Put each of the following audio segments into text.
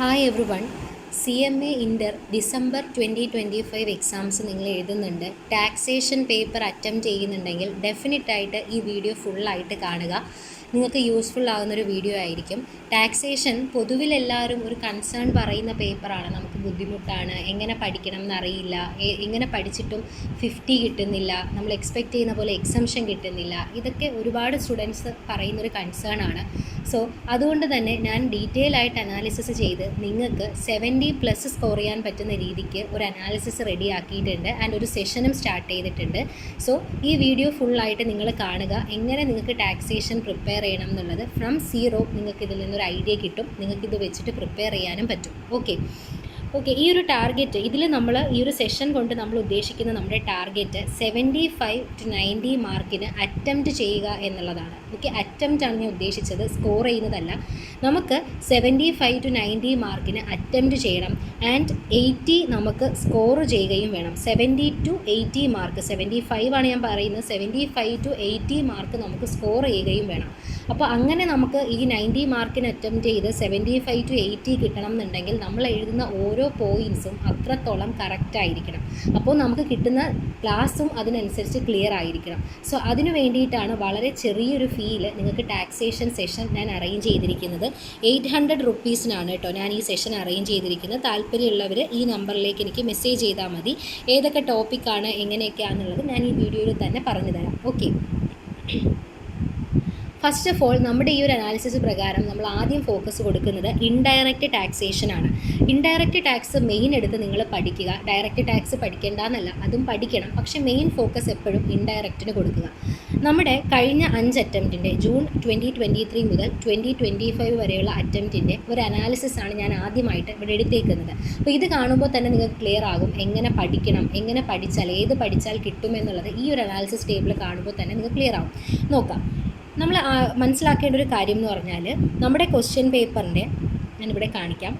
Hi every one. CMA ഇൻ്റർ December 2025 exams നിങ്ങൾ എഴുതുന്നുണ്ട്, taxation paper attempt ചെയ്യുന്നുണ്ടെങ്കിൽ ഡെഫിനറ്റായിട്ട് ഈ വീഡിയോ ഫുള്ളായിട്ട് കാണുക. നിങ്ങൾക്ക് യൂസ്ഫുൾ ആകുന്നൊരു വീഡിയോ ആയിരിക്കും. ടാക്സേഷൻ പൊതുവിൽ എല്ലാവരും ഒരു കൺസേൺ പറയുന്ന പേപ്പറാണ്. നമുക്ക് ബുദ്ധിമുട്ടാണ്, എങ്ങനെ പഠിക്കണം എന്നറിയില്ല, എങ്ങനെ പഠിച്ചിട്ടും 50 കിട്ടുന്നില്ല, നമ്മൾ എക്സ്പെക്റ്റ് ചെയ്യുന്ന പോലെ എക്സംഷൻ കിട്ടുന്നില്ല. ഇതൊക്കെ ഒരുപാട് സ്റ്റുഡൻസ് പറയുന്നൊരു കൺസേൺ ആണ്. സോ അതുകൊണ്ട് തന്നെ ഞാൻ ഡീറ്റെയിൽ ആയിട്ട് അനാലിസിസ് ചെയ്ത് നിങ്ങൾക്ക് 70+ സ്കോർ ചെയ്യാൻ പറ്റുന്ന രീതിക്ക് ഒരു അനാലിസിസ് റെഡി ആക്കിയിട്ടുണ്ട് ആൻഡ് ഒരു സെഷനും സ്റ്റാർട്ട് ചെയ്തിട്ടുണ്ട്. സോ ഈ വീഡിയോ ഫുള്ളായിട്ട് നിങ്ങൾ കാണുക. എങ്ങനെ നിങ്ങൾക്ക് ടാക്സേഷൻ പ്രിപ്പയർ ചെയ്യണം എന്നുള്ളത് ഫ്രം സീറോ നിങ്ങൾക്ക് ഇതിൽ നിന്നൊരു ഐഡിയ കിട്ടും. നിങ്ങൾക്കിത് വെച്ചിട്ട് പ്രിപ്പയർ ചെയ്യാനും പറ്റും. ഓക്കെ, ഈ ഒരു ടാർഗറ്റ് ഇതിൽ നമ്മൾ ഈ ഒരു സെഷൻ കൊണ്ട് നമ്മൾ ഉദ്ദേശിക്കുന്ന നമ്മുടെ ടാർഗറ്റ് 75 to 90 മാർക്കിന് അറ്റംപ്റ്റ് ചെയ്യുക എന്നുള്ളതാണ്. ഓക്കെ, അറ്റംപ്റ്റ് ആണ് ഞാൻ ഉദ്ദേശിച്ചത്, സ്കോർ ചെയ്യുന്നതല്ല. നമുക്ക് 75 to 90 മാർക്കിന് അറ്റംപ്റ്റ് ചെയ്യണം ആൻഡ് 80 നമുക്ക് സ്കോർ ചെയ്യുകയും വേണം. 70 to 80 മാർക്ക്, 75 ആണ് ഞാൻ പറയുന്നത്, 75 to 80 മാർക്ക് നമുക്ക് സ്കോർ ചെയ്യുകയും വേണം. അപ്പോൾ അങ്ങനെ നമുക്ക് ഈ 90 മാർക്കിന് അറ്റംപ്റ്റ് ചെയ്ത് 75 to 80 കിട്ടണം എന്നുണ്ടെങ്കിൽ നമ്മൾ എഴുതുന്ന ഓരോ പോയിൻറ്റ്സും അത്രത്തോളം കറക്റ്റ് ആയിരിക്കണം. അപ്പോൾ നമുക്ക് കിട്ടുന്ന ക്ലാസ്സും അതിനനുസരിച്ച് ക്ലിയർ ആയിരിക്കണം. സോ അതിനു വേണ്ടിയിട്ടാണ് വളരെ ചെറിയൊരു ഫീല് നിങ്ങൾക്ക് ടാക്സേഷൻ സെഷൻ ഞാൻ അറേഞ്ച് ചെയ്തിരിക്കുന്നത്. 800 റുപ്പീസിനാണ് കേട്ടോ ഞാൻ ഈ സെഷൻ അറേഞ്ച് ചെയ്തിരിക്കുന്നത്. താല്പര്യമുള്ളവർ ഈ നമ്പറിലേക്ക് എനിക്ക് മെസ്സേജ് ചെയ്താൽ മതി. ഏതൊക്കെ ടോപ്പിക്കാണ് എങ്ങനെയൊക്കെയാണെന്നുള്ളത് ഞാൻ ഈ വീഡിയോയിൽ തന്നെ പറഞ്ഞു തരാം. ഓക്കെ, ഫസ്റ്റ് ഓഫ് ഓൾ നമ്മുടെ ഈ ഒരു അനാലിസിസ് പ്രകാരം നമ്മൾ ആദ്യം ഫോക്കസ് കൊടുക്കുന്നത് ഇൻഡയറക്റ്റ് ടാക്സേഷനാണ്. ഇൻഡയറക്റ്റ് ടാക്സ് മെയിൻ എടുത്ത് നിങ്ങൾ പഠിക്കുക. ഡയറക്റ്റ് ടാക്സ് പഠിക്കേണ്ടെന്നല്ല, അതും പഠിക്കണം. പക്ഷേ മെയിൻ ഫോക്കസ് എപ്പോഴും ഇൻഡയറക്റ്റിന് കൊടുക്കുക. നമ്മുടെ കഴിഞ്ഞ 5 അറ്റംപ്റ്റിൻ്റെ ജൂൺ 2023 മുതൽ 2025 വരെയുള്ള അറ്റംപ്റ്റിൻ്റെ ഒരു അനാലിസിസ് ആണ് ഞാൻ ആദ്യമായിട്ട് ഇവിടെ എടുത്തേക്കുന്നത്. അപ്പോൾ ഇത് കാണുമ്പോൾ തന്നെ നിങ്ങൾക്ക് ക്ലിയർ ആകും എങ്ങനെ പഠിക്കണം, എങ്ങനെ പഠിച്ചാൽ ഏത് പഠിച്ചാൽ കിട്ടുമെന്നുള്ളത് ഈ ഒരു അനാലിസിസ് ടേബിൾ കാണുമ്പോൾ തന്നെ നിങ്ങൾക്ക് ക്ലിയർ ആകും. നോക്കാം, നമ്മൾ മനസ്സിലാക്കേണ്ട ഒരു കാര്യം എന്ന് പറഞ്ഞാൽ നമ്മുടെ ക്വസ്റ്റ്യൻ പേപ്പറിൻ്റെ ഞാനിവിടെ കാണിക്കാം.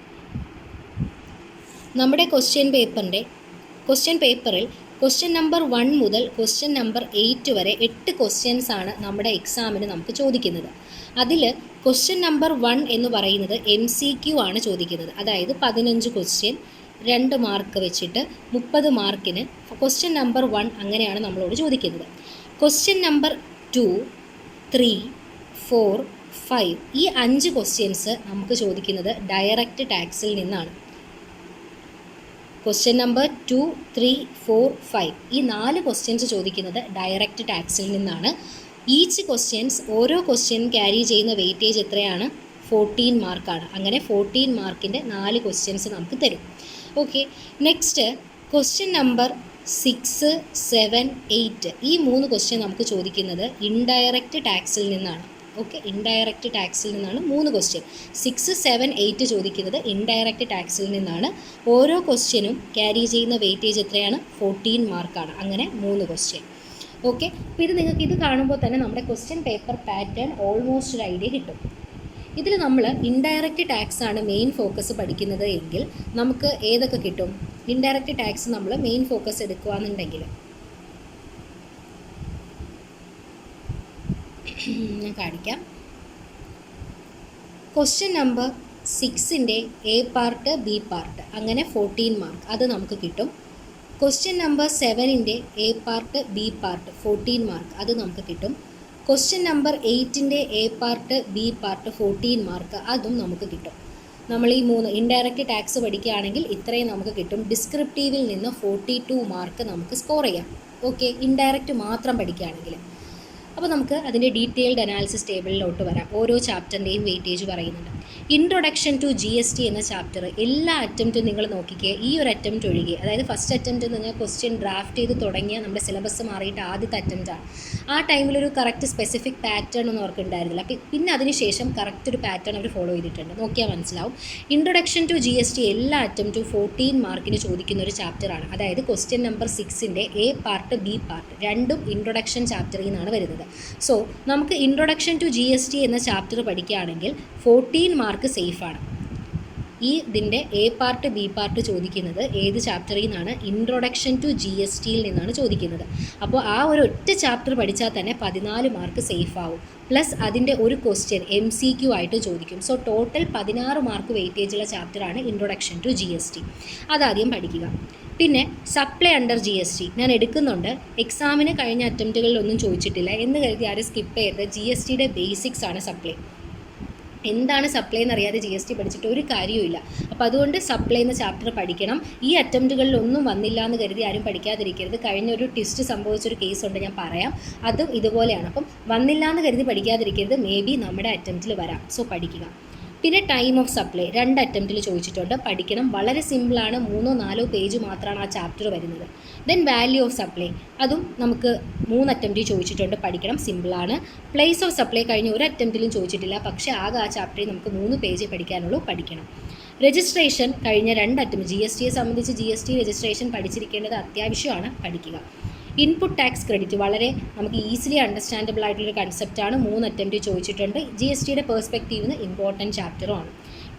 നമ്മുടെ ക്വസ്റ്റ്യൻ പേപ്പറിൽ ക്വസ്റ്റ്യൻ നമ്പർ 1 മുതൽ ക്വസ്റ്റ്യൻ നമ്പർ 8 വരെ 8 ക്വസ്റ്റ്യൻസ് ആണ് നമ്മുടെ എക്സാമിന് നമുക്ക് ചോദിക്കുന്നത്. അതിൽ ക്വസ്റ്റ്യൻ നമ്പർ 1 എന്ന് പറയുന്നത് MCQ ആണ് ചോദിക്കുന്നത്. അതായത് 15 ക്വസ്റ്റ്യൻ 2 മാർക്ക് വെച്ചിട്ട് 30 മാർക്കിന് ക്വസ്റ്റ്യൻ നമ്പർ 1 അങ്ങനെയാണ് നമ്മളോട് ചോദിക്കുന്നത്. ക്വസ്റ്റ്യൻ നമ്പർ 2, 3, 4, 5 ഈ 5 ക്വസ്റ്റ്യൻസ് നമുക്ക് ചോദിക്കുന്നത് ഡയറക്റ്റ് ടാക്സിൽ നിന്നാണ്. ക്വസ്റ്റ്യൻ നമ്പർ 2, 3, 4, 5 ഈ 4 ക്വസ്റ്റ്യൻസ് ചോദിക്കുന്നത് ഡയറക്റ്റ് ടാക്സിൽ നിന്നാണ്. ഈച്ച് ക്വസ്റ്റ്യൻസ് ഓരോ ക്വസ്റ്റ്യൻ ക്യാരി ചെയ്യുന്ന വെയിറ്റേജ് എത്രയാണ്? 14 മാർക്കാണ്. അങ്ങനെ 14 മാർക്കിൻ്റെ 4 ക്വസ്റ്റ്യൻസ് നമുക്ക് തരും. ഓക്കെ, നെക്സ്റ്റ് ക്വസ്റ്റ്യൻ നമ്പർ 6, 7, 8 ഈ 3 ക്വസ്റ്റ്യൻ നമുക്ക് ചോദിക്കുന്നത് ഇൻഡയറക്റ്റ് ടാക്സിൽ നിന്നാണ്. ഓക്കെ, ഇൻഡയറക്റ്റ് ടാക്സിൽ നിന്നാണ് 3 ക്വസ്റ്റ്യൻ. 6, 7, 8 ചോദിക്കുന്നത് ഇൻഡയറക്റ്റ് ടാക്സിൽ നിന്നാണ്. ഓരോ ക്വസ്റ്റ്യനും ക്യാരി ചെയ്യുന്ന വെയിറ്റേജ് എത്രയാണ്? 14 മാർക്കാണ്. അങ്ങനെ 3 ക്വസ്റ്റ്യൻ. ഓക്കെ, അപ്പോൾ ഇത് നിങ്ങൾക്ക് ഇത് കാണുമ്പോൾ തന്നെ നമ്മുടെ ക്വസ്റ്റ്യൻ പേപ്പർ പാറ്റേൺ ഓൾമോസ്റ്റ് ഒരു ഐഡിയ കിട്ടും. ഇതിൽ നമ്മൾ ഇൻഡയറക്റ്റ് ടാക്സ് ആണ് മെയിൻ ഫോക്കസ് പഠിക്കുന്നത് എങ്കിൽ നമുക്ക് ഏതൊക്കെ കിട്ടും? ഇൻഡയറക്റ്റ് ടാക്സ് നമ്മൾ മെയിൻ ഫോക്കസ് എടുക്കുകയെന്നുണ്ടെങ്കിൽ ഞാൻ കാണിക്കാം. ക്വസ്റ്റ്യൻ നമ്പർ 6ൻ്റെ A പാർട്ട് B പാർട്ട് അങ്ങനെ 14 മാർക്ക് അത് നമുക്ക് കിട്ടും. ക്വസ്റ്റ്യൻ നമ്പർ 7ൻ്റെ A part B part 14 mark അത് നമുക്ക് കിട്ടും. ക്വസ്റ്റ്യൻ നമ്പർ 8ൻ്റെ A part B part 14 mark അതും നമുക്ക് കിട്ടും. നമ്മൾ ഈ 3 ഇൻഡയറക്റ്റ് ടാക്സ് പഠിക്കുകയാണെങ്കിൽ ഇത്രയും നമുക്ക് കിട്ടും. ഡിസ്ക്രിപ്റ്റീവിൽ നിന്ന് 42 മാർക്ക് നമുക്ക് സ്കോർ ചെയ്യാം. ഓക്കെ, ഇൻഡയറക്റ്റ് മാത്രം പഠിക്കുകയാണെങ്കിൽ. അപ്പോൾ നമുക്ക് അതിൻ്റെ ഡീറ്റെയിൽഡ് അനാലിസിസ് ടേബിളിലോട്ട് വരാം. ഓരോ ചാപ്റ്ററിൻ്റെയും വെയിറ്റേജ് പറയുന്നുണ്ട്. ഇൻട്രൊഡക്ഷൻ ടു GST എന്ന ചാപ്റ്റർ എല്ലാ അറ്റംപ്റ്റും നിങ്ങൾ നോക്കിക്കേ. ഈ ഒരു അറ്റംപ്റ്റ് ഒഴികെ, അതായത് ഫസ്റ്റ് അറ്റംപ്റ്റ് എന്ന് പറഞ്ഞാൽ ക്വസ്റ്റ്യൻ ഡ്രാഫ്റ്റ് ചെയ്ത് തുടങ്ങിയ നമ്മുടെ സിലബസ് മാറിയിട്ട് ആദ്യത്തെ അറ്റംപ്റ്റാണ്. ആ ടൈമിലൊരു കറക്റ്റ് സ്പെസിഫിക് പാറ്റേൺ ഒന്നും അവർക്ക് ഉണ്ടായിരുന്നില്ല. പിന്നെ അതിനുശേഷം കറക്റ്റ് ഒരു പാറ്റേൺ അവർ ഫോളോ ചെയ്തിട്ടുണ്ട്. നോക്കിയാൽ മനസ്സിലാവും. ഇൻട്രൊഡക്ഷൻ ടു GST എല്ലാ അറ്റംപ്റ്റും 14 മാർക്കിന് ചോദിക്കുന്ന ഒരു ചാപ്റ്ററാണ്. അതായത് ക്വസ്റ്റ്യൻ നമ്പർ 6ൻ്റെ A പാർട്ട് B പാർട്ട് രണ്ടും ഇൻട്രൊഡക്ഷൻ ചാപ്റ്ററിൽ നിന്നാണ് വരുന്നത്. സോ നമുക്ക് ഇൻട്രൊഡക്ഷൻ ടു GST എന്ന ചാപ്റ്റർ പഠിക്കുകയാണെങ്കിൽ 14 മാർക്ക് സേഫാണ്. ഇതിൻ്റെ എ പാർട്ട് ബി പാർട്ട് ചോദിക്കുന്നത് ഏത് ചാപ്റ്ററിൽ നിന്നാണ്? ഇൻട്രൊഡക്ഷൻ ടു GSTയിൽ നിന്നാണ് ചോദിക്കുന്നത്. അപ്പോൾ ആ ഒരു ഒറ്റ ചാപ്റ്റർ പഠിച്ചാൽ തന്നെ 14 മാർക്ക് സേഫ് ആവും. പ്ലസ് അതിൻ്റെ ഒരു ക്വസ്റ്റ്യൻ MCQ ആയിട്ട് ചോദിക്കും. സോ ടോട്ടൽ 16 മാർക്ക് വെയിറ്റേജുള്ള ചാപ്റ്ററാണ് ഇൻട്രൊഡക്ഷൻ ടു GST. അതാദ്യം പഠിക്കുക. പിന്നെ സപ്ലൈ അണ്ടർ GST ഞാൻ എടുക്കുന്നുണ്ട്. എക്സാമിന് കഴിഞ്ഞ അറ്റംപ്റ്റുകളിലൊന്നും ചോദിച്ചിട്ടില്ല എന്ന് കരുതി ആരും സ്കിപ്പ് ചെയ്ത് GSTയുടെ ബേസിക്സ് ആണ് സപ്ലൈ. എന്താണ് സപ്ലൈ എന്നറിയാതെ GST പഠിച്ചിട്ട് ഒരു കാര്യവുമില്ല. അപ്പോൾ അതുകൊണ്ട് സപ്ലൈ എന്ന ചാപ്റ്റർ പഠിക്കണം. ഈ അറ്റംപ്റ്റുകളിലൊന്നും വന്നില്ല എന്ന് കരുതി ആരും പഠിക്കാതിരിക്കരുത്. കഴിഞ്ഞൊരു ട്വിസ്റ്റ് സംഭവിച്ചൊരു കേസുണ്ട്, ഞാൻ പറയാം. അതും ഇതുപോലെയാണ്. അപ്പം വന്നില്ല എന്ന് കരുതി പഠിക്കാതിരിക്കരുത്. മേ ബി നമ്മുടെ അറ്റംപ്റ്റിൽ വരാം. സോ പഠിക്കുക. പിന്നെ ടൈം ഓഫ് സപ്ലൈ 2 അറ്റംപ്റ്റിൽ ചോദിച്ചിട്ടുണ്ട്, പഠിക്കണം. വളരെ സിമ്പിളാണ്, 3-4 പേജ് മാത്രമാണ് ആ ചാപ്റ്റർ വരുന്നത്. ദെൻ വാല്യൂ ഓഫ് സപ്ലൈ, അതും നമുക്ക് 3 അറ്റംപ്റ്റിൽ ചോദിച്ചിട്ടുണ്ട്, പഠിക്കണം. സിമ്പിളാണ്. പ്ലേസ് ഓഫ് സപ്ലൈ കഴിഞ്ഞ ഒരു അറ്റംപ്റ്റിലും ചോദിച്ചിട്ടില്ല, പക്ഷേ ആകെ ആ ചാപ്റ്ററിൽ നമുക്ക് 3 പേജ് പഠിക്കാനുള്ളൂ, പഠിക്കണം. രജിസ്ട്രേഷൻ കഴിഞ്ഞ 2 അറ്റംപ്റ്റ്, GSTയെ സംബന്ധിച്ച് GST രജിസ്ട്രേഷൻ പഠിച്ചിരിക്കേണ്ടത് അത്യാവശ്യമാണ്, പഠിക്കുക. ഇൻപുട്ട് ടാക്സ് ക്രെഡിറ്റ് വളരെ നമുക്ക് ഈസിലി അണ്ടർസ്റ്റാൻഡബിൾ ആയിട്ടുള്ളൊരു കൺസെപ്റ്റാണ്. 3 അറ്റംപ്റ്റ് ചോദിച്ചിട്ടുണ്ട്. GSTയുടെ പേഴ്സ്പെക്റ്റീവിൽ നിന്ന് ഇമ്പോർട്ടൻറ്റ് ചാപ്റ്ററുമാണ്.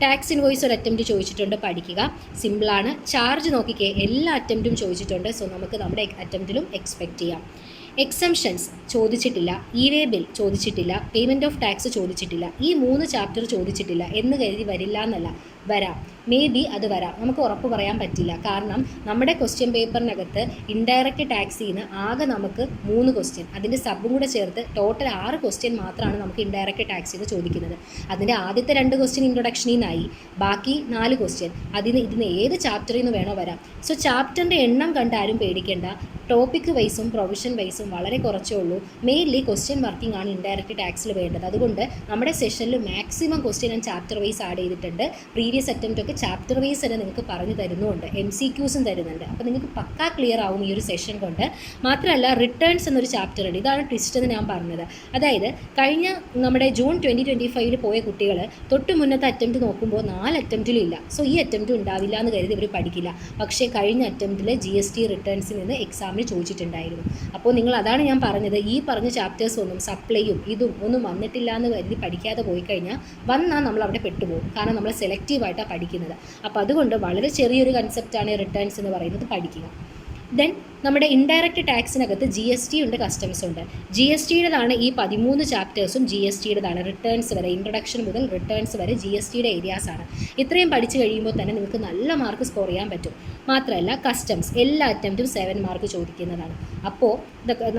ടാക്സ് ഇൻവോയ്സ് ഒരു അറ്റംപ്റ്റ് ചോദിച്ചിട്ടുണ്ട്, പഠിക്കുക. സിമ്പിളാണ്. ചാർജ് നോക്കിക്കേ, എല്ലാ അറ്റംപ്റ്റും ചോദിച്ചിട്ടുണ്ട്. സോ നമുക്ക് നമ്മുടെ അറ്റംപ്റ്റിലും എക്സ്പെക്റ്റ് ചെയ്യാം. എക്സംഷൻസ് ചോദിച്ചിട്ടില്ല, ഇ-വേ ബിൽ ചോദിച്ചിട്ടില്ല, പേയ്മെൻറ്റ് ഓഫ് ടാക്സ് ചോദിച്ചിട്ടില്ല. ഈ 3 ചാപ്റ്റർ ചോദിച്ചിട്ടില്ല എന്ന് കരുതി വരില്ല എന്നല്ല, വരാം. മേ ബി അത് വരാം, നമുക്ക് ഉറപ്പ് പറയാൻ പറ്റില്ല. കാരണം നമ്മുടെ ക്വസ്റ്റ്യൻ പേപ്പറിനകത്ത് ഇൻഡയറക്റ്റ് ടാക്സിൽ നിന്ന് ആകെ നമുക്ക് 3 ക്വസ്റ്റ്യൻ, അതിൻ്റെ സബും കൂടെ ചേർത്ത് ടോട്ടൽ 6 ക്വസ്റ്റ്യൻ മാത്രമാണ് നമുക്ക് ഇൻഡയറക്റ്റ് ടാക്സിൽ നിന്ന് ചോദിക്കുന്നത്. അതിൻ്റെ ആദ്യത്തെ 2 ക്വസ്റ്റ്യൻ ഇൻട്രൊഡക്ഷനിൽ നിന്നായി, ബാക്കി 4 ക്വസ്റ്റ്യൻ ഇതിന് ഏത് ചാപ്റ്ററിൽ നിന്ന് വേണോ വരാം. സോ ചാപ്റ്ററിൻ്റെ എണ്ണം കണ്ട് ആരും പേടിക്കേണ്ട. ടോപ്പിക് വൈസും പ്രൊവിഷൻ വൈസും വളരെ കുറച്ചേ ഉള്ളൂ. മെയിൻലി ക്വസ്റ്റ്യൻ വർക്കിംഗ് ആണ് ഇൻഡയറക്റ്റ് ടാക്സിൽ വേണ്ടത്. അതുകൊണ്ട് നമ്മുടെ സെഷനിൽ മാക്സിമം ക്വസ്റ്റ്യൻ ഞാൻ ചാപ്റ്റർ വൈസ് ആഡ് ചെയ്തിട്ടുണ്ട്. പ്രീവിയസ് അറ്റംപ്റ്റ് ഒക്കെ ചാപ്റ്റർ വൈസ് തന്നെ നിങ്ങൾക്ക് പറഞ്ഞു തരുന്നുണ്ട്, MCQസും തരുന്നുണ്ട്. അപ്പോൾ നിങ്ങൾക്ക് പക്കാ ക്ലിയർ ആവും ഈ ഒരു സെഷൻ കൊണ്ട്. മാത്രമല്ല റിട്ടേൺസ് എന്നൊരു ചാപ്റ്റർ ഉണ്ട്. ഇതാണ് ട്വിസ്റ്റ് എന്ന് ഞാൻ പറഞ്ഞത്. അതായത് കഴിഞ്ഞ നമ്മുടെ ജൂൺ 2025 പോയ കുട്ടികൾ തൊട്ട് മുന്നത്തെ അറ്റംപ്റ്റ് നോക്കുമ്പോൾ 4 അറ്റംപ്റ്റിലും ഇല്ല. സോ ഈ അറ്റംപ്റ്റ് ഉണ്ടാവില്ല എന്ന് കരുതി ഇവർ പഠിക്കില്ല. പക്ഷേ കഴിഞ്ഞ അറ്റംപ്റ്റിൽ GST റിട്ടേൺസിൽ നിന്ന് എക്സാമിന് ചോദിച്ചിട്ടുണ്ടായിരുന്നു. അപ്പോൾ നിങ്ങൾ അതാണ് ഞാൻ പറഞ്ഞത്, ഈ പറഞ്ഞ ചാപ്റ്റേഴ്സ് ഒന്നും സപ്ലൈയും ഇതും ഒന്നും വന്നിട്ടില്ല എന്ന് കരുതി പഠിക്കാതെ പോയി കഴിഞ്ഞാൽ വന്നാൽ നമ്മൾ അവിടെ പെട്ടുപോകും. കാരണം നമ്മൾ സെലക്റ്റീവായിട്ടാണ് പഠിക്കുന്നത്. അപ്പോൾ അതുകൊണ്ട് വളരെ ചെറിയൊരു കൺസെപ്റ്റാണ് റിട്ടേൺസ് എന്ന് പറയുന്നത്, പഠിക്കുക. ദെൻ നമ്മുടെ ഇൻഡയറക്റ്റ് ടാക്സിനകത്ത് GST ഉണ്ട്, കസ്റ്റംസ് ഉണ്ട്. GSTയുടേതാണ് ഈ 13 ചാപ്റ്റേഴ്സും GSTയുടേതാണ്. റിട്ടേൺസ് വരെ, ഇൻട്രൊഡക്ഷൻ മുതൽ റിട്ടേൺസ് വരെ GSTയുടെ ഏരിയാസാണ്. ഇത്രയും പഠിച്ചു കഴിയുമ്പോൾ തന്നെ നിങ്ങൾക്ക് നല്ല മാർക്ക് സ്കോർ ചെയ്യാൻ പറ്റും. മാത്രമല്ല കസ്റ്റംസ് എല്ലാ അറ്റംപ്റ്റും 7 മാർക്ക് ചോദിക്കുന്നതാണ്. അപ്പോൾ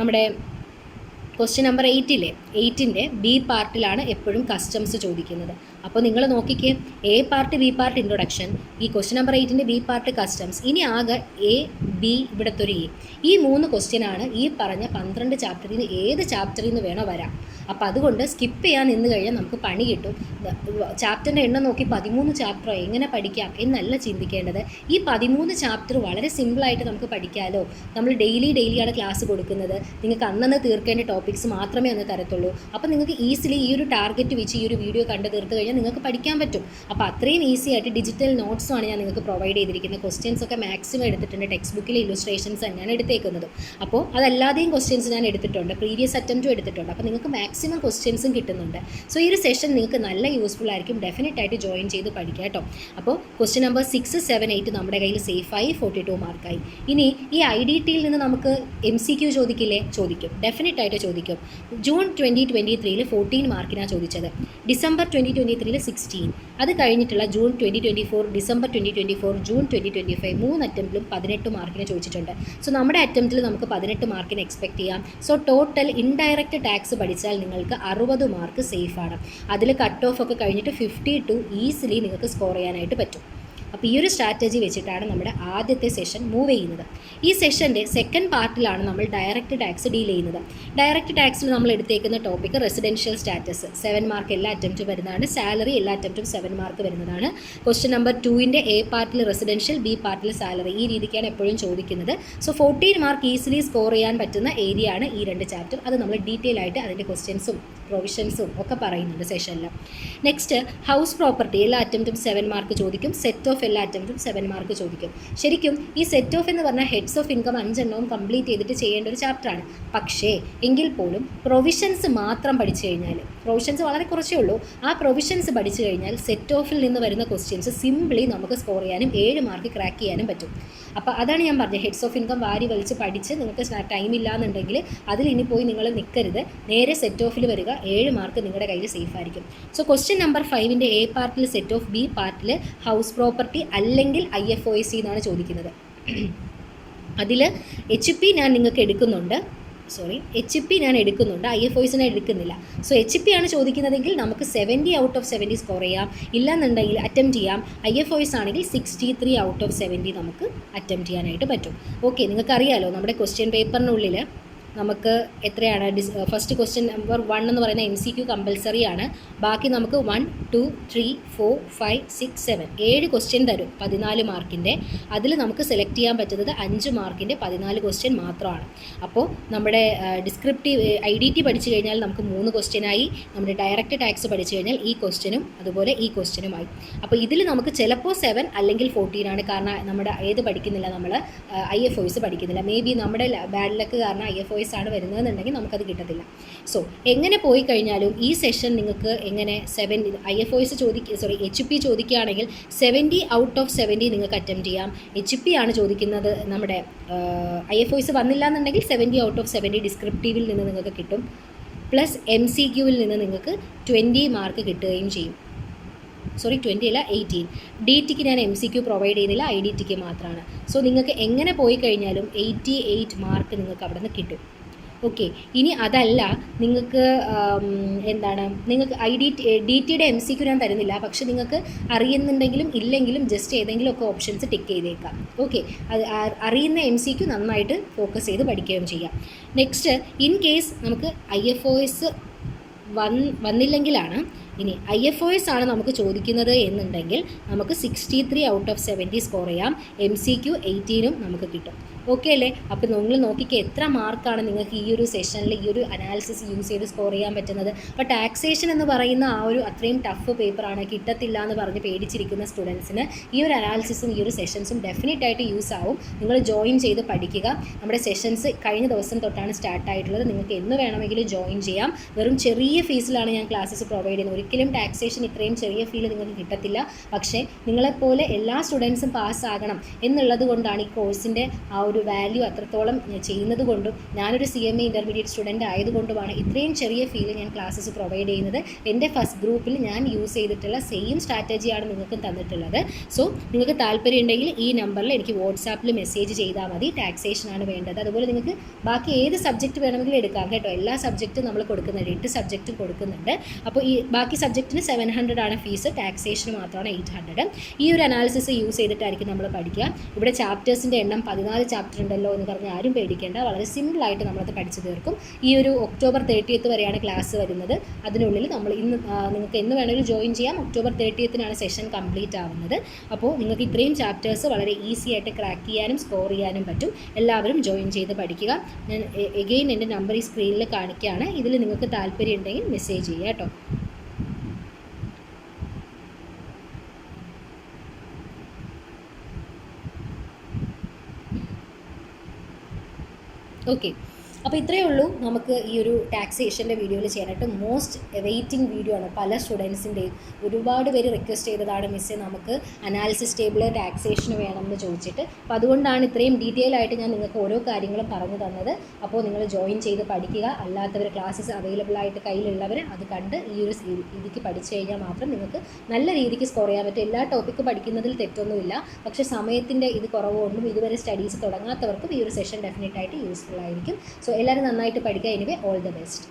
നമ്മുടെ ക്വസ്റ്റ്യൻ നമ്പർ 8ൻ്റെ B പാർട്ടിലാണ് എപ്പോഴും കസ്റ്റംസ് ചോദിക്കുന്നത്. അപ്പോൾ നിങ്ങൾ നോക്കിക്കേ, A part B part introduction, ഈ ക്വസ്റ്റ്യൻ നമ്പർ 8ൻ്റെ B പാർട്ട് കസ്റ്റംസ്, ഇനി ആകെ A B ഇവിടുത്തെ ഒരു A. ഈ 3 ക്വസ്റ്റ്യനാണ് ഈ പറഞ്ഞ 12 ചാപ്റ്ററിൽ നിന്ന് ഏത് ചാപ്റ്ററിൽ നിന്ന് വേണോ വരാം. അപ്പോൾ അതുകൊണ്ട് സ്കിപ്പ് ചെയ്യാൻ നിന്ന് കഴിഞ്ഞാൽ നമുക്ക് പണി കിട്ടും. ചാപ്റ്ററിൻ്റെ എണ്ണം നോക്കി 13 ചാപ്റ്ററോ എങ്ങനെ പഠിക്കാം എന്നല്ല ചിന്തിക്കേണ്ടത്. ഈ 13 ചാപ്റ്റർ വളരെ സിമ്പിളായിട്ട് നമുക്ക് പഠിക്കാമല്ലോ. നമ്മൾ ഡെയിലിയാണ് ക്ലാസ് കൊടുക്കുന്നത്. നിങ്ങൾക്ക് അന്നന്ന് തീർക്കേണ്ട ടോപ്പിക്സ് മാത്രമേ അന്ന് തരത്തുള്ളൂ. അപ്പോൾ നിങ്ങൾക്ക് ഈസിലി ഈ ഒരു ടാർഗറ്റ് വെച്ച് ഈ ഒരു വീഡിയോ കണ്ട് തീർത്ത് കഴിഞ്ഞാൽ നിങ്ങൾക്ക് പഠിക്കാൻ പറ്റും. അപ്പോൾ അത്രയും ഈസി ആയിട്ട് ഡിജിറ്റൽ നോട്ട്സുമാണ് ഞാൻ നിങ്ങൾക്ക് പ്രൊവൈഡ് ചെയ്തിരിക്കുന്നത്. ക്വസ്റ്റ്യൻസ് ഒക്കെ മാക്സിമം എടുത്തിട്ടുണ്ട്. ടെക്സ്റ്റ് ബുക്കിലെ ഇല്ലുസ്ട്രേഷൻസ് തന്നെയാണ് എടുത്തേക്കുന്നത്. അപ്പോൾ അതല്ലാതെയും ക്വസ്റ്റ്യൻസ് ഞാൻ എടുത്തിട്ടുണ്ട്, പ്രീവിയസ് അറ്റംപ്റ്റും എടുത്തിട്ടുണ്ട്. അപ്പോൾ നിങ്ങൾക്ക് മാക്സിമം ക്വസ്റ്റ്യൻസും കിട്ടുന്നുണ്ട്. സോ ഈ ഒരു സെഷൻ നിങ്ങൾക്ക് നല്ല യൂസ്ഫുൾ ആയിരിക്കും. ഡെഫിനറ്റ് ആയിട്ട് ജോയിൻ ചെയ്ത് പഠിക്കുക കേട്ടോ. അപ്പോൾ ക്വസ്റ്റ്യൻ നമ്പർ 6, 7, 8 നമ്മുടെ കയ്യിൽ സേഫായി 42 മാർക്കായി. ഇനി ഈ IDTയിൽ നിന്ന് നമുക്ക് MCQ ചോദിക്കില്ലേ? ചോദിക്കും, ഡെഫിനറ്റ് ആയിട്ട് ചോദിക്കും. ജൂൺ 2023 14 മാർക്കിനാണ് ചോദിച്ചത്. ഡിസംബർ 2023 16. അത് കഴിഞ്ഞിട്ടുള്ള ജൂൺ 2024, ഡിസംബർ 2024, ജൂൺ 2025 3 അറ്റംപ്റ്റിലും 18 മാർക്കിന് ചോദിച്ചിട്ടുണ്ട്. സോ നമ്മുടെ അറ്റംപ്റ്റിൽ നമുക്ക് 18 മാർക്കിന് എക്സ്പെക്ട് ചെയ്യാം. സോ ടോട്ടൽ ഇൻഡയറക്റ്റ് ടാക്സ് പഠിച്ചാൽ നിങ്ങൾക്ക് 60 മാർക്ക് സേഫാണ്. അതിൽ കട്ട് ഓഫ് ഒക്കെ കഴിഞ്ഞിട്ട് 52 ഈസിലി നിങ്ങൾക്ക് സ്കോർ ചെയ്യാനായിട്ട് പറ്റും. അപ്പോൾ ഈ ഒരു സ്ട്രാറ്റജി വെച്ചിട്ടാണ് നമ്മുടെ ആദ്യത്തെ സെഷൻ മൂവ് ചെയ്യുന്നത്. ഈ സെഷൻ്റെ സെക്കൻഡ് പാർട്ടിലാണ് നമ്മൾ ഡയറക്റ്റ് ടാക്സ് ഡീൽ ചെയ്യുന്നത്. ഡയറക്റ്റ് ടാക്സിൽ നമ്മൾ എടുത്തേക്കുന്ന ടോപ്പിക്ക് റെസിഡൻഷ്യൽ സ്റ്റാറ്റസ് 7 മാർക്ക് എല്ലാ അറ്റംപ്റ്റും വരുന്നതാണ്. സാലറി എല്ലാ അറ്റംപ്റ്റും 7 മാർക്ക് വരുന്നതാണ്. ക്വസ്റ്റ്യൻ നമ്പർ 2ൻ്റെ A പാർട്ടിൽ റെസിഡൻഷ്യൽ, B പാർട്ടിൽ സാലറി, ഈ രീതിക്കാണ് എപ്പോഴും ചോദിക്കുന്നത്. സോ 14 മാർക്ക് ഈസിലി സ്കോർ ചെയ്യാൻ പറ്റുന്ന ഏരിയ ആണ് ഈ 2 ചാപ്റ്റർ. അത് നമ്മൾ ഡീറ്റെയിൽ ആയിട്ട് അതിൻ്റെ ക്വസ്റ്റ്യൻസും പ്രൊവിഷൻസും ഒക്കെ പറയുന്നുണ്ട് സെഷനിൽ. നെക്സ്റ്റ് ഹൗസ് പ്രോപ്പർട്ടി എല്ലാ അറ്റംപ്റ്റും 7 മാർക്ക് ചോദിക്കും. സെറ്റ് ഓഫ് എല്ലാ അറ്റംപ്റ്റും 7 മാർക്ക് ചോദിക്കും. ശരിക്കും ഈ സെറ്റ് ഓഫ് എന്ന് പറഞ്ഞാൽ ഹെഡ്സ് ഓഫ് ഇൻകം 5 എണ്ണവും കംപ്ലീറ്റ് ചെയ്തിട്ട് ചെയ്യേണ്ട ഒരു ചാപ്റ്ററാണ്. പക്ഷേ എങ്കിൽ പോലും പ്രൊവിഷൻസ് മാത്രം പഠിച്ചു കഴിഞ്ഞാൽ, പ്രൊവിഷൻസ് വളരെ കുറച്ചേ ഉള്ളൂ, ആ പ്രൊവിഷൻസ് പഠിച്ചു കഴിഞ്ഞാൽ സെറ്റ് ഓഫിൽ നിന്ന് വരുന്ന ക്വസ്റ്റ്യൻസ് സിംപ്ലി നമുക്ക് സ്കോർ ചെയ്യാനും 7 മാർക്ക് ക്രാക്ക് ചെയ്യാനും പറ്റും. അപ്പോൾ അതാണ് ഞാൻ പറഞ്ഞത്, ഹെഡ്സ് ഓഫ് ഇൻകം വാരി വലിച്ച് പഠിച്ച് നിങ്ങൾക്ക് ടൈം ഇല്ലാന്നുണ്ടെങ്കിൽ അതിൽ ഇനി പോയി നിങ്ങൾ നിൽക്കരുത്, നേരെ സെറ്റ് ഓഫിൽ വരിക, 7 മാർക്ക് നിങ്ങളുടെ കയ്യിൽ സേഫ് ആയിരിക്കും. സോ ക്വസ്റ്റ്യൻ നമ്പർ 5ൻ്റെ എ പാർട്ടിൽ സെറ്റ് ഓഫ്, ബി പാർട്ടിൽ ഹൗസ് പ്രോപ്പർട്ടി അല്ലെങ്കിൽ IFOIC എന്നാണ് ചോദിക്കുന്നത്. അതിൽ HP ഞാൻ നിങ്ങൾക്ക് എടുക്കുന്നുണ്ട്, IFOIC എടുക്കുന്നില്ല. സോ HP ആണ് ചോദിക്കുന്നതെങ്കിൽ നമുക്ക് 70 ഔട്ട് ഓഫ് 70 സ്കോർ ചെയ്യാം, ഇല്ലാന്നുണ്ടെങ്കിൽ അറ്റംപ്റ്റ് ചെയ്യാം. IFOIC ആണെങ്കിൽ 63 ഔട്ട് ഓഫ് 70 നമുക്ക് അറ്റംപ്റ്റ് ചെയ്യാനായിട്ട് പറ്റും. ഓക്കെ, നിങ്ങൾക്കറിയാലോ നമ്മുടെ ക്വസ്റ്റ്യൻ പേപ്പറിനുള്ളിൽ നമുക്ക് എത്രയാണ് ഫസ്റ്റ് ക്വസ്റ്റ്യൻ നമ്പർ 1 എന്ന് പറയുന്ന MCQ കമ്പൽസറി ആണ്. ബാക്കി നമുക്ക് 1, 2, 3, 4, 5, 6, 7 7 ക്വസ്റ്റ്യൻ തരും 14 മാർക്കിൻ്റെ. അതിൽ നമുക്ക് സെലക്ട് ചെയ്യാൻ പറ്റുന്നത് 5 മാർക്കിൻ്റെ 14 ക്വസ്റ്റ്യൻ മാത്രമാണ്. അപ്പോൾ നമ്മുടെ ഡിസ്ക്രിപ്റ്റീവ് IDT പഠിച്ചു കഴിഞ്ഞാൽ നമുക്ക് 3 ക്വസ്റ്റ്യനായി, നമ്മുടെ ഡയറക്റ്റ് ടാക്സ് പഠിച്ചു കഴിഞ്ഞാൽ ഈ ക്വസ്റ്റ്യനും അതുപോലെ ഈ ക്വസ്റ്റ്യനുമായി. അപ്പോൾ ഇതിൽ നമുക്ക് ചിലപ്പോൾ 7 അല്ലെങ്കിൽ 14 ആണ്, കാരണം നമ്മുടെ ഏത് പഠിക്കുന്നില്ല, നമ്മൾ IFOIC പഠിക്കുന്നില്ല. മേ ബി നമ്മുടെ ബാഡ് ലക്ക് കാരണം IFOIC ആണ് വരുന്നതെന്നുണ്ടെങ്കിൽ നമുക്കത് കിട്ടത്തില്ല. സോ എങ്ങനെ പോയി കഴിഞ്ഞാലും ഈ സെഷൻ നിങ്ങൾക്ക് എങ്ങനെ IFOIC HP ചോദിക്കുകയാണെങ്കിൽ 70 ഔട്ട് ഓഫ് 70 നിങ്ങൾക്ക് അറ്റംപ്റ്റ് ചെയ്യാം. HP ആണ് ചോദിക്കുന്നത്, നമ്മുടെ IFOIC വന്നില്ല എന്നുണ്ടെങ്കിൽ 70 ഔട്ട് ഓഫ് 70 ഡിസ്ക്രിപ്റ്റീവിൽ നിന്ന് നിങ്ങൾക്ക് കിട്ടും. പ്ലസ് MCQവിൽ നിന്ന് നിങ്ങൾക്ക് 20 മാർക്ക് കിട്ടുകയും ചെയ്യും. 20 അല്ല 18. DTക്ക് ഞാൻ MCQ പ്രൊവൈഡ് ചെയ്യുന്നില്ല, IDTക്ക് മാത്രമാണ്. സോ നിങ്ങൾക്ക് എങ്ങനെ പോയി കഴിഞ്ഞാലും 88 മാർക്ക് നിങ്ങൾക്ക് അവിടെ നിന്ന് കിട്ടും. ഓക്കെ, ഇനി അതല്ല നിങ്ങൾക്ക് നിങ്ങൾക്ക് DTയുടെ MCQ ഞാൻ തരുന്നില്ല, പക്ഷെ നിങ്ങൾക്ക് അറിയുന്നുണ്ടെങ്കിലും ഇല്ലെങ്കിലും ജസ്റ്റ് ഏതെങ്കിലുമൊക്കെ ഓപ്ഷൻസ് ടിക്ക് ചെയ്തേക്കാം. ഓക്കെ, അത് അറിയുന്ന MCQ നന്നായിട്ട് ഫോക്കസ് ചെയ്ത് പഠിക്കുകയും ചെയ്യാം. നെക്സ്റ്റ്, ഇൻ കേസ് നമുക്ക് IFOIC വന്നില്ലെങ്കിലാണ്, ഇനി IFOIC ആണ് നമുക്ക് ചോദിക്കുന്നത് എന്നുണ്ടെങ്കിൽ നമുക്ക് 63 ഔട്ട് ഓഫ് 70 സ്കോർ ചെയ്യാം. MCQ 18 നമുക്ക് കിട്ടും. ഓക്കെ അല്ലേ? അപ്പോൾ നിങ്ങൾ നോക്കിക്കുക എത്ര മാർക്കാണ് നിങ്ങൾക്ക് ഈ ഒരു സെഷനിൽ ഈ ഒരു അനാലിസിസ് യൂസ് ചെയ്ത് സ്കോർ ചെയ്യാൻ പറ്റുന്നത്. അപ്പോൾ ടാക്സേഷൻ എന്ന് പറയുന്ന ആ ഒരു അത്രയും ടഫ് പേപ്പറാണ്, കിട്ടത്തില്ല എന്ന് പറഞ്ഞ് പേടിച്ചിരിക്കുന്ന സ്റ്റുഡൻസിന് ഈ ഒരു അനാലിസിസും ഈ ഒരു സെഷൻസും ഡെഫിനറ്റായിട്ട് യൂസ് ആവും. നിങ്ങൾ ജോയിൻ ചെയ്ത് പഠിക്കുക. നമ്മുടെ സെഷൻസ് കഴിഞ്ഞ ദിവസം തൊട്ടാണ് സ്റ്റാർട്ട് ആയിട്ടുള്ളത്. നിങ്ങൾക്ക് എന്ന് വേണമെങ്കിലും ജോയിൻ ചെയ്യാം. വെറും ചെറിയ ഫീസിലാണ് ഞാൻ ക്ലാസ്സസ് പ്രൊവൈഡ് ചെയ്യുന്നത്. ഒരിക്കലും ടാക്സേഷൻ ഇത്രയും ചെറിയ ഫീൽ നിങ്ങൾക്ക് കിട്ടത്തില്ല. പക്ഷേ നിങ്ങളെപ്പോലെ എല്ലാ സ്റ്റുഡൻസും പാസ്സാകണം എന്നുള്ളത് കൊണ്ടാണ് ഈ കോഴ്സിൻ്റെ ആ ഒരു വാല്യൂ അത്രത്തോളം ചെയ്യുന്നത് കൊണ്ടും ഞാനൊരു CMA ഇൻ്റർമീഡിയറ്റ് സ്റ്റുഡൻ്റ് ആയതുകൊണ്ടുമാണ് ഇത്രയും ചെറിയ ഫീൽ ഞാൻ ക്ലാസ്സസ് പ്രൊവൈഡ് ചെയ്യുന്നത്. എൻ്റെ ഫസ്റ്റ് ഗ്രൂപ്പിൽ ഞാൻ യൂസ് ചെയ്തിട്ടുള്ള സെയിം സ്ട്രാറ്റജിയാണ് നിങ്ങൾക്ക് തന്നിട്ടുള്ളത്. സോ നിങ്ങൾക്ക് താല്പര്യം ഉണ്ടെങ്കിൽ ഈ നമ്പറിൽ എനിക്ക് വാട്സാപ്പിൽ മെസ്സേജ് ചെയ്താൽ മതി. ടാക്സേഷനാണ് വേണ്ടത്. അതുപോലെ നിങ്ങൾക്ക് ബാക്കി ഏത് സബ്ജക്റ്റ് വേണമെങ്കിലും എടുക്കാം കേട്ടോ. എല്ലാ സബ്ജക്റ്റും നമ്മൾ കൊടുക്കുന്നുണ്ട്, 8 സബ്ജക്റ്റും കൊടുക്കുന്നുണ്ട്. അപ്പോൾ ഈ ബാക്കി സബ്ജക്റ്റിന് 700 ആണ് ഫീസ്, ടാക്സേഷന് മാത്രമാണ് 800. ഈ ഒരു അനാലിസിസ് യൂസ് ചെയ്തിട്ടായിരിക്കും നമ്മൾ പഠിക്കുക. ഇവിടെ ചാപ്റ്റേഴ്സിൻ്റെ എണ്ണം 14 ചാപ്റ്റർ ഉണ്ടല്ലോ എന്ന് പറഞ്ഞാൽ ആരും പേടിക്കേണ്ട. വളരെ സിമ്പിളായിട്ട് നമ്മളത് പഠിച്ചു തീർക്കും. ഈ ഒരു October 30th വരെയാണ് ക്ലാസ് വരുന്നത്. അതിനുള്ളിൽ നമ്മൾ നിങ്ങൾക്ക് എന്ന് വേണമെങ്കിലും ജോയിൻ ചെയ്യാം. October 30th സെഷൻ കംപ്ലീറ്റ് ആവുന്നത്. അപ്പോൾ നിങ്ങൾക്ക് ഇത്രയും ചാപ്റ്റേഴ്സ് വളരെ ഈസി ആയിട്ട് ക്രാക്ക് ചെയ്യാനും സ്കോർ ചെയ്യാനും പറ്റും. എല്ലാവരും ജോയിൻ ചെയ്ത് പഠിക്കുക. ഞാൻ എഗെയിൻ എൻ്റെ നമ്പർ ഈ സ്ക്രീനിൽ കാണിക്കുകയാണ്. ഇതിൽ നിങ്ങൾക്ക് താല്പര്യം ഉണ്ടെങ്കിൽ മെസ്സേജ് ചെയ്യുക കേട്ടോ. ഓക്കെ, അപ്പോൾ ഇത്രയേ ഉള്ളൂ നമുക്ക് ഈ ഒരു ടാക്സേഷൻ്റെ വീഡിയോയിൽ ചെയ്യാനായിട്ട്. മോസ്റ്റ് വെയിറ്റിംഗ് വീഡിയോ ആണ് പല സ്റ്റുഡൻസിൻ്റെയും. ഒരുപാട് പേര് റിക്വസ്റ്റ് ചെയ്തതാണ്, മിസ്സേ നമുക്ക് അനാലിസിസ് ടേബിൾ ടാക്സേഷൻ വേണമെന്ന് ചോദിച്ചിട്ട്. അപ്പോൾ അതുകൊണ്ടാണ് ഇത്രയും ഡീറ്റെയിൽ ആയിട്ട് ഞാൻ നിങ്ങൾക്ക് ഓരോ കാര്യങ്ങളും പറഞ്ഞു തന്നത്. അപ്പോൾ നിങ്ങൾ ജോയിൻ ചെയ്ത് പഠിക്കുക. അല്ലാത്തവർ ക്ലാസ്സസ് അവൈലബിൾ ആയിട്ട് കയ്യിലുള്ളവർ അത് കണ്ട് ഈ ഒരു രീതിക്ക് പഠിച്ചു കഴിഞ്ഞാൽ മാത്രം നിങ്ങൾക്ക് നല്ല രീതിക്ക് സ്കോർ ചെയ്യാൻ പറ്റും. എല്ലാ ടോപ്പിക്ക് പഠിക്കുന്നതിൽ തെറ്റൊന്നുമില്ല, പക്ഷേ സമയത്തിൻ്റെ ഇത് കുറവുകൊണ്ടും ഇതുവരെ സ്റ്റഡീസ് തുടങ്ങാത്തവർക്കും ഈ ഒരു സെഷൻ ഡെഫിനറ്റായിട്ട് യൂസ്ഫുൾ ആയിരിക്കും. സോ എല്ലാവരും നന്നായിട്ട് പഠിക്കുക. Anyway, all the best.